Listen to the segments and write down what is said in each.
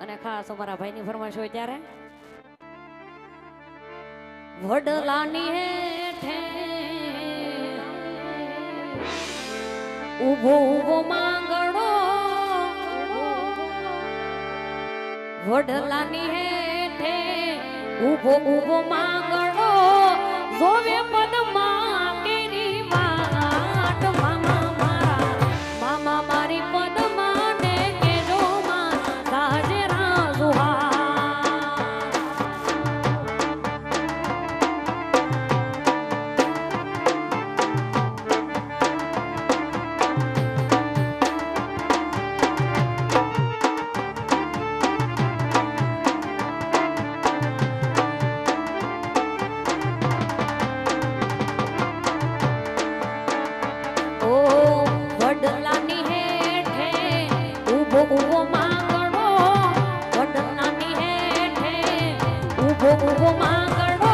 અને ખાસ અમારા ભાઈની ફરમાઈશ હોય ત્યારે વડલાની હેઠે ઉભો ઉભો માંગણો વડલાની હેઠે ઉભો ઉભો માંગણો જોવે પદમાં કેરી વાટ મામા મારા મામા મારી પદમાં ને કેજો માં રાજરા સુહા ઉભો માંગણો વડલાની હેઠે ઉભો માંગણો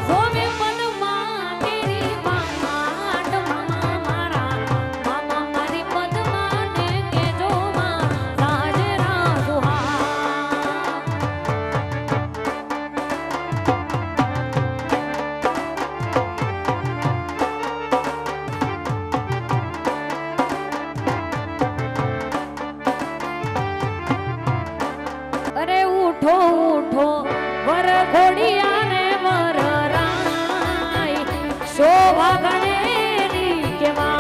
જોવે પદમાં તેરી વાટ મામા મારા મામા મારી પદમાં ને કેજો માં રાજરા સુહા અરે ઉઠો ઉઠો વર ઘોડિયા ને વર રાય શોભા ગણેરી કેવા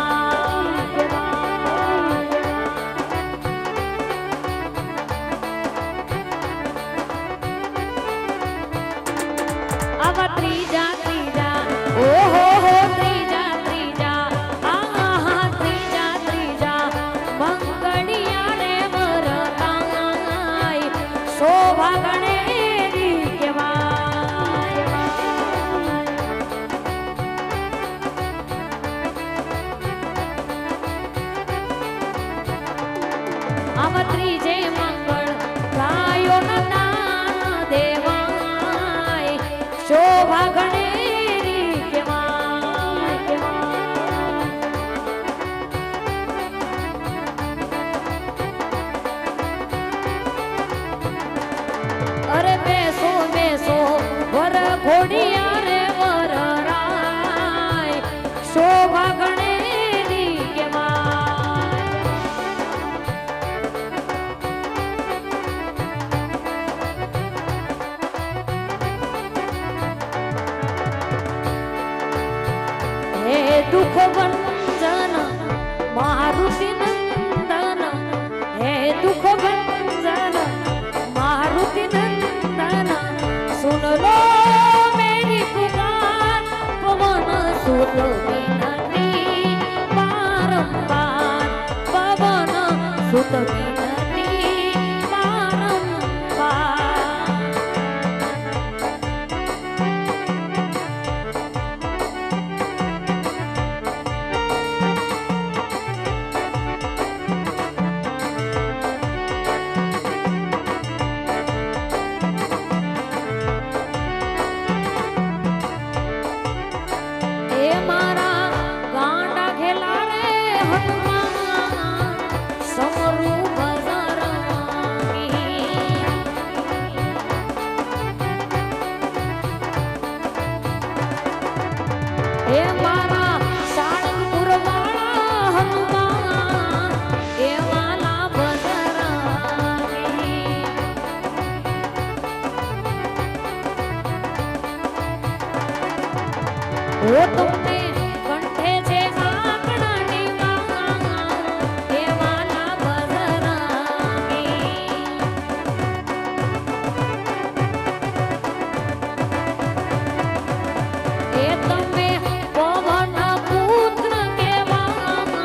આવા ત્રીજા ત્રીજા ઓહો હો ત્રીજા ત્રીજા આહા ત્રીજા ત્રીજા મંગળિયા ને વર રાય શોભા ગણેરી કેવાય આમ ત્રીજે મંગળ ગાયો ના દેવાય શોભા ગણેરી કેવાય અરે બેસો બેસો વર ઘોડિયા રે વર રાય શોભા ગણેરી કેવાય હે દુઃખ ભંજન મારુતિ નંદન હે દુઃખ ભંજન मारुति नंदन सुन लो मेरी पुकार पवन सुत विनती बारंबार पवन सुत विनती बारंबार એ મારા ગાંડા ખેલા રે હનુમાન સમરૂ બજારની એ મારા સાળંગપુર વાળા હનુમાન એ વાલા બજારની ઓ તમને કંઠે છે આંકડાની વાત એ વાલા બજરાની એ તમે પવન પુત્ર કેવા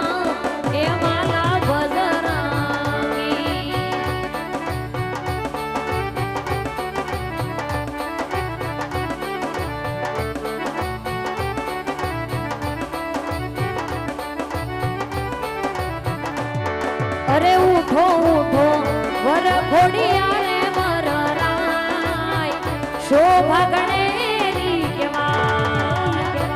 એ વાલા બજરાની અરે ઉઠો ઉઠો વર ઘોડિયા રે વર રાય શોભા ગણેરી કેવાય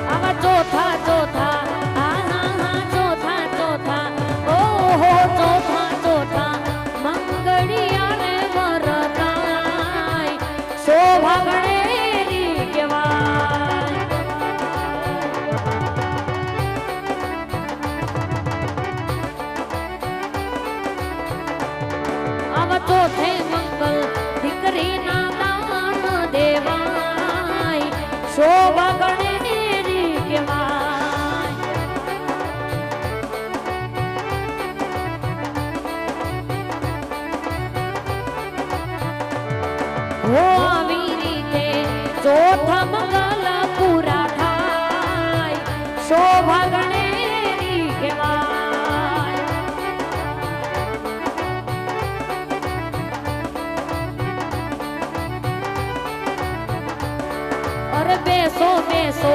આવા ચોથા શોભા ગણેરી કહેવાય. આમ ચોથે મંગલ દીકરીના દાન દેવાય શોભા ગણેરી કહેવાય. હો આવી રીતે ચોથા મંગલ પૂરા થાય શોભા ગણેરી કહેવાય. અરે બેસો બેસો